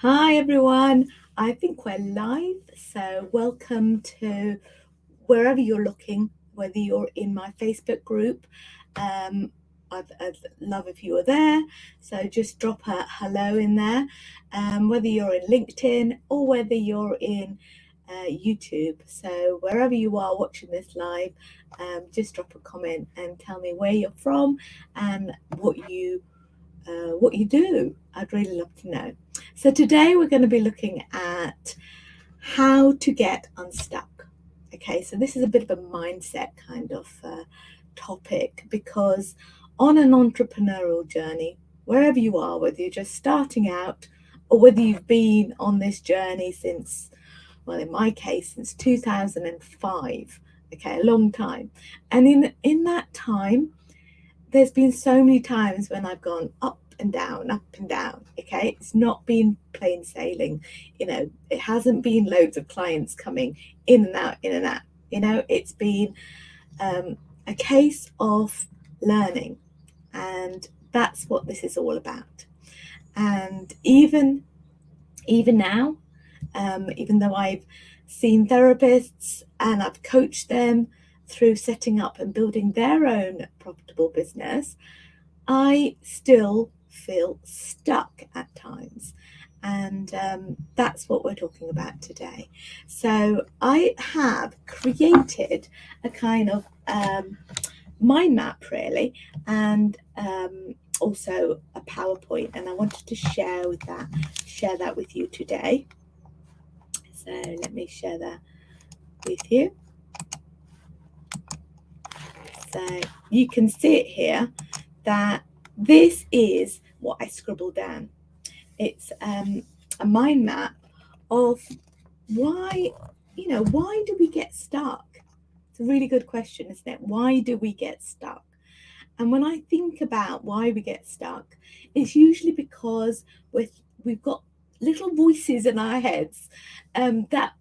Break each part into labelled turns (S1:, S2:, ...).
S1: Hi everyone, I think we're live, so welcome to wherever you're looking, whether you're in my Facebook group. I'd love if you were there, so just drop a hello in there. Whether you're in LinkedIn or whether you're in YouTube, so wherever you are watching this live, just drop a comment and tell me where you're from and what you do. I'd really love to know. So today we're going to be looking at how to get unstuck. Okay, so this is a bit of a mindset kind of topic, because on an entrepreneurial journey, wherever you are, whether you're just starting out or whether you've been on this journey since, well, in my case, since 2005, okay, a long time. And in that time, there's been so many times when I've gone up and down, okay? It's not been plain sailing, it hasn't been loads of clients coming in and out, it's been a case of learning, and that's what this is all about. And even now, even though I've seen therapists and I've coached them through setting up and building their own profitable business, I still feel stuck at times. And that's what we're talking about today. So I have created a kind of mind map, really, and also a PowerPoint, and I wanted to share that with you today. So let me share that with you. So you can see it here, that this is what I scribbled down. It's a mind map of why do we get stuck? It's a really good question, isn't it? Why do we get stuck? And when I think about why we get stuck, it's usually because we've got little voices in our heads that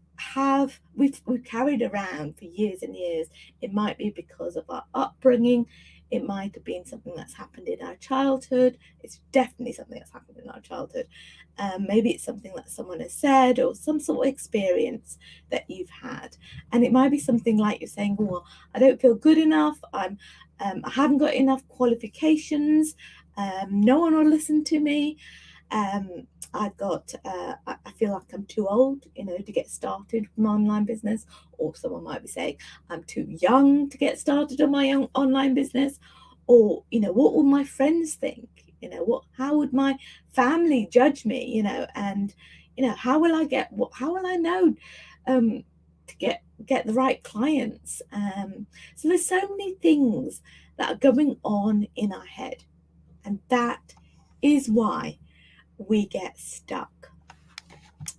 S1: we've carried around for years and years. It might be because of our upbringing. It might have been something that's happened in our childhood. It's definitely something that's happened in our childhood. Maybe it's something that someone has said, or some sort of experience that you've had. And it might be something like you're saying, well, I don't feel good enough. I haven't got enough qualifications. No one will listen to me. I feel like I'm too old, to get started with my online business. Or someone might be saying, I'm too young to get started on my own online business. Or, what will my friends think? How would my family judge me? And, how will I know to get the right clients? So there's so many things that are going on in our head. And that is why we get stuck.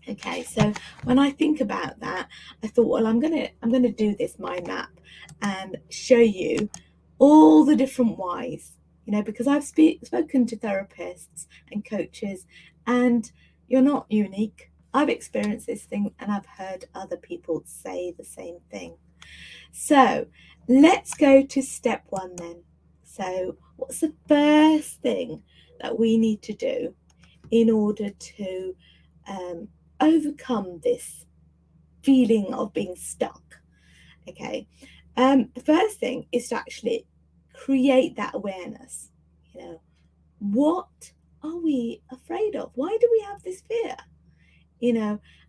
S1: Okay, so when I think about that, I thought, well, I'm gonna do this mind map and show you all the different whys, because I've spoken to therapists and coaches, and you're not unique. I've experienced this thing, and I've heard other people say the same thing. So let's go to step one then. So what's the first thing that we need to do in order to overcome this feeling of being stuck? Okay, the first thing is to actually create that awareness. What are we afraid of? Why do we have this fear?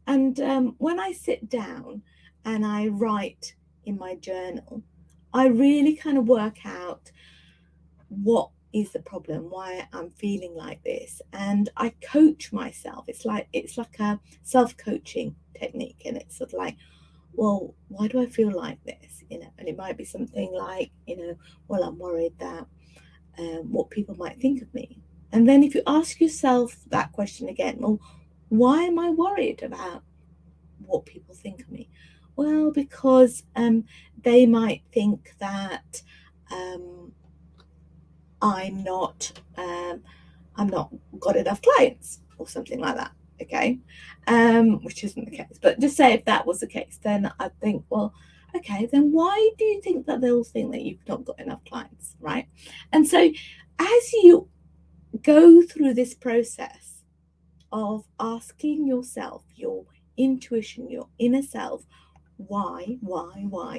S1: And when I sit down and I write in my journal, I really kind of work out what is the problem, why I'm feeling like this, and I coach myself. It's like a self-coaching technique, and it's sort of like, well, why do I feel like this? And it might be something like, well, I'm worried that what people might think of me. And then if you ask yourself that question again, well, why am I worried about what people think of me? Well, because they might think that I'm not got enough clients or something like that. Okay, which isn't the case. But just say if that was the case, then I'd think, well, okay, then why do you think that they'll think that you've not got enough clients, right? And so as you go through this process of asking yourself, your intuition, your inner self, why,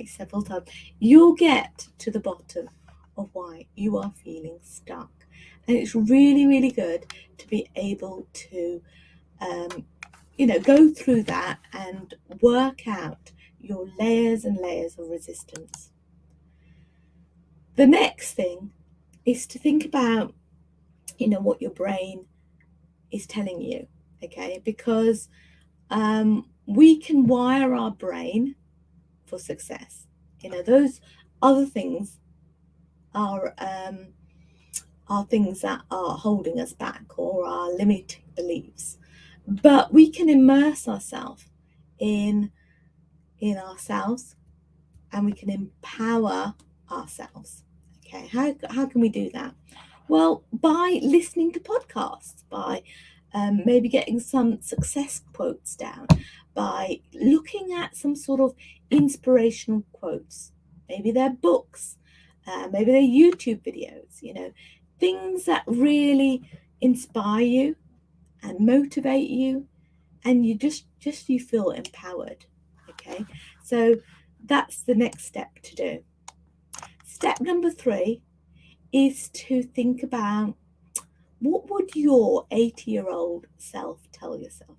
S1: several times, you'll get to the bottom of why you are feeling stuck. And it's really, really good to be able to, go through that and work out your layers and layers of resistance. The next thing is to think about, what your brain is telling you, okay? Because we can wire our brain for success. Those other things are things that are holding us back or are limiting beliefs. But we can immerse ourselves in ourselves, and we can empower ourselves. Okay, how can we do that? Well, by listening to podcasts, by maybe getting some success quotes down, by looking at some sort of inspirational quotes. Maybe they're books, maybe they're YouTube videos, things that really inspire you and motivate you, and you feel empowered. Okay, so that's the next step to do. Step number 3 is to think about, what would your 80-year-old self tell yourself?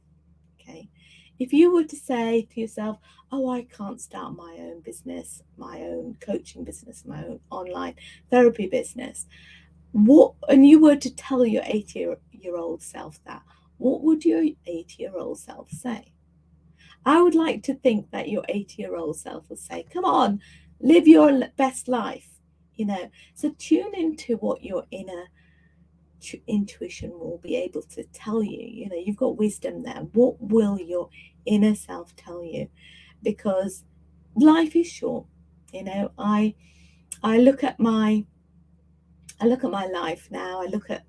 S1: Okay, if you were to say to yourself, oh, I can't start my own business, my own coaching business, my own online therapy business, and you were to tell your 80-year-old self that, what would your 80-year-old self say? I would like to think that your 80-year-old self will say, come on, live your best life. So tune into what your inner intuition will be able to tell you. You've got wisdom there. What will your inner self tell you? Because life is short. I look at my life now. I look at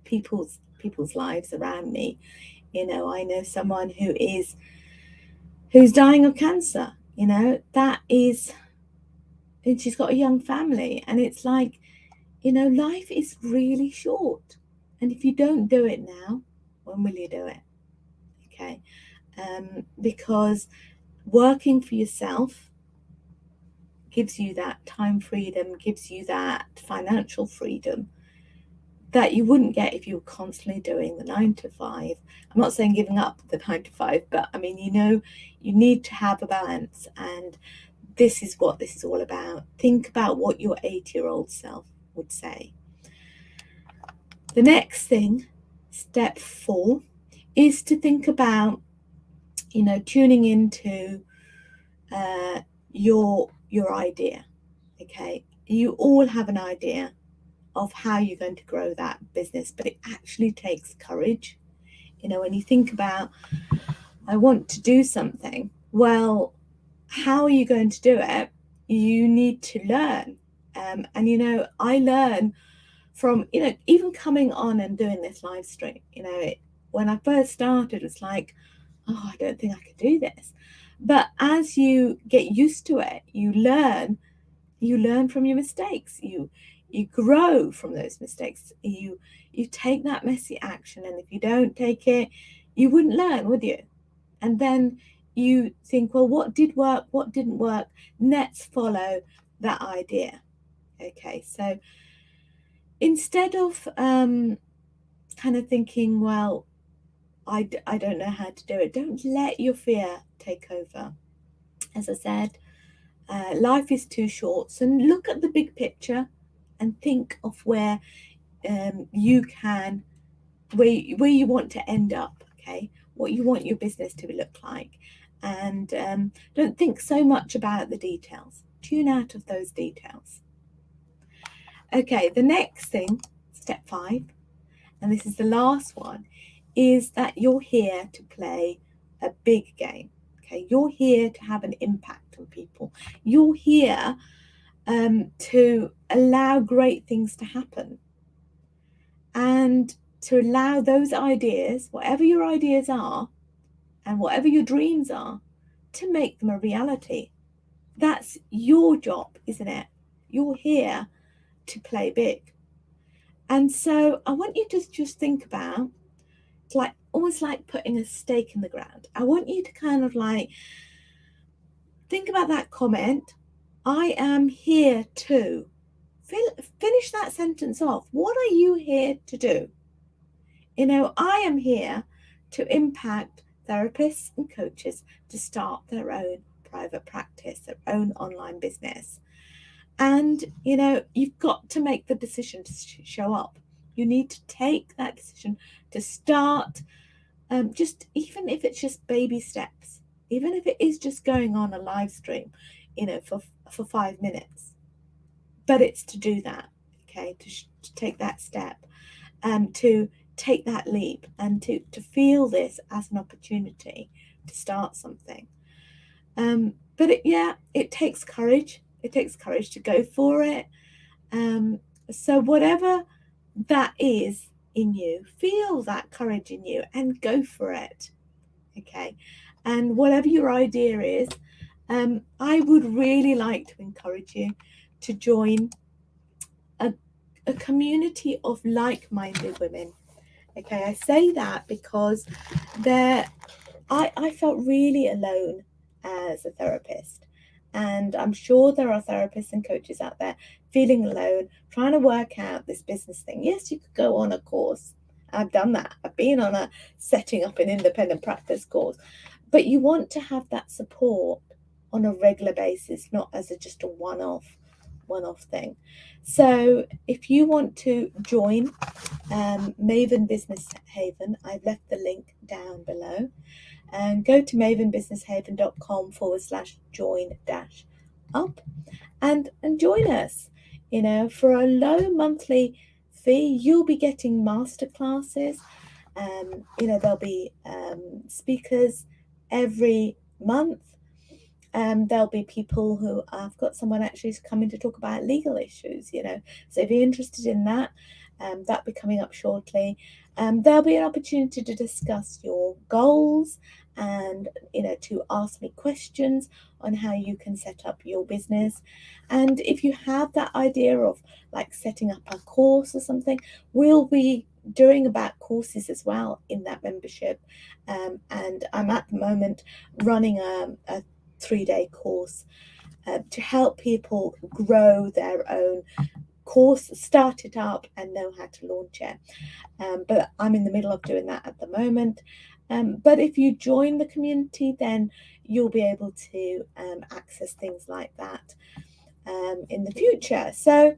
S1: people's lives around me. I know someone who's dying of cancer. That is, and she's got a young family, and it's like, life is really short. And if you don't do it now, when will you do it? Okay. Because working for yourself gives you that time freedom, gives you that financial freedom that you wouldn't get if you were constantly doing the 9 to 5. I'm not saying giving up the 9 to 5, but I mean, you need to have a balance, and this is what this is all about. Think about what your 80-year-old self would say. The next thing, step 4, is to think about, tuning into your idea. Okay, you all have an idea of how you're going to grow that business, but it actually takes courage. When you think about, I want to do something, well, how are you going to do it? You need to learn. And I learn from, even coming on and doing this live stream. When I first started, it's like, oh, I don't think I could do this. But as you get used to it, you learn from your mistakes. You grow from those mistakes. You take that messy action, and if you don't take it, you wouldn't learn, would you? And then you think, well, what did work, what didn't work? Let's follow that idea. Okay, so instead of kind of thinking, well, I don't know how to do it, don't let your fear take over. As I said, life is too short, so look at the big picture and think of where you want to end up. Okay, what you want your business to look like, and don't think so much about the details. Tune out of those details. Okay, the next thing, step 5, and this is the last one, is that you're here to play a big game. Okay, you're here to have an impact on people. You're here to allow great things to happen, and to allow those ideas, whatever your ideas are and whatever your dreams are, to make them a reality. That's your job, isn't it? You're here to play big. And so I want you to just think about, it's like almost like putting a stake in the ground. I want you to kind of like think about that comment. I am here to finish that sentence off. What are you here to do? I am here to impact therapists and coaches to start their own private practice, their own online business. And, you've got to make the decision to show up. You need to take that decision to start, just even if it's just baby steps, even if it is just going on a live stream, for 5 minutes. But it's to do that, okay, to take that step, to take that leap, and to feel this as an opportunity to start something. But it takes courage. It takes courage to go for it. So whatever that is in you, feel that courage in you and go for it. Okay. And whatever your idea is, I would really like to encourage you to join a community of like-minded women. Okay, I say that because I felt really alone as a therapist. And I'm sure there are therapists and coaches out there feeling alone, trying to work out this business thing. Yes, you could go on a course. I've done that. I've been on a setting up an independent practice course. But you want to have that support on a regular basis, not as just a one-off thing. So if you want to join Maven Business Haven, I've left the link down below. And go to mavenbusinesshaven.com/join-up and join us. For a low monthly fee, you'll be getting masterclasses. There'll be speakers every month. There'll be people who I've got someone actually coming to talk about legal issues, So if you're interested in that, that'll be coming up shortly. There'll be an opportunity to discuss your goals and, to ask me questions on how you can set up your business. And if you have that idea of like setting up a course or something, we'll be doing about courses as well in that membership. And I'm at the moment running a 3-day course to help people grow their own course, start it up and know how to launch it. But I'm in the middle of doing that at the moment. But if you join the community, then you'll be able to access things like that in the future. So,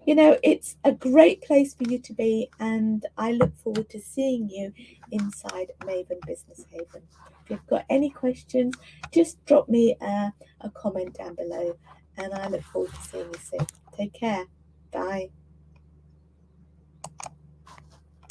S1: it's a great place for you to be, and I look forward to seeing you inside Maven Business Haven. If you've got any questions, just drop me a comment down below, and I look forward to seeing you soon. Take care. Bye.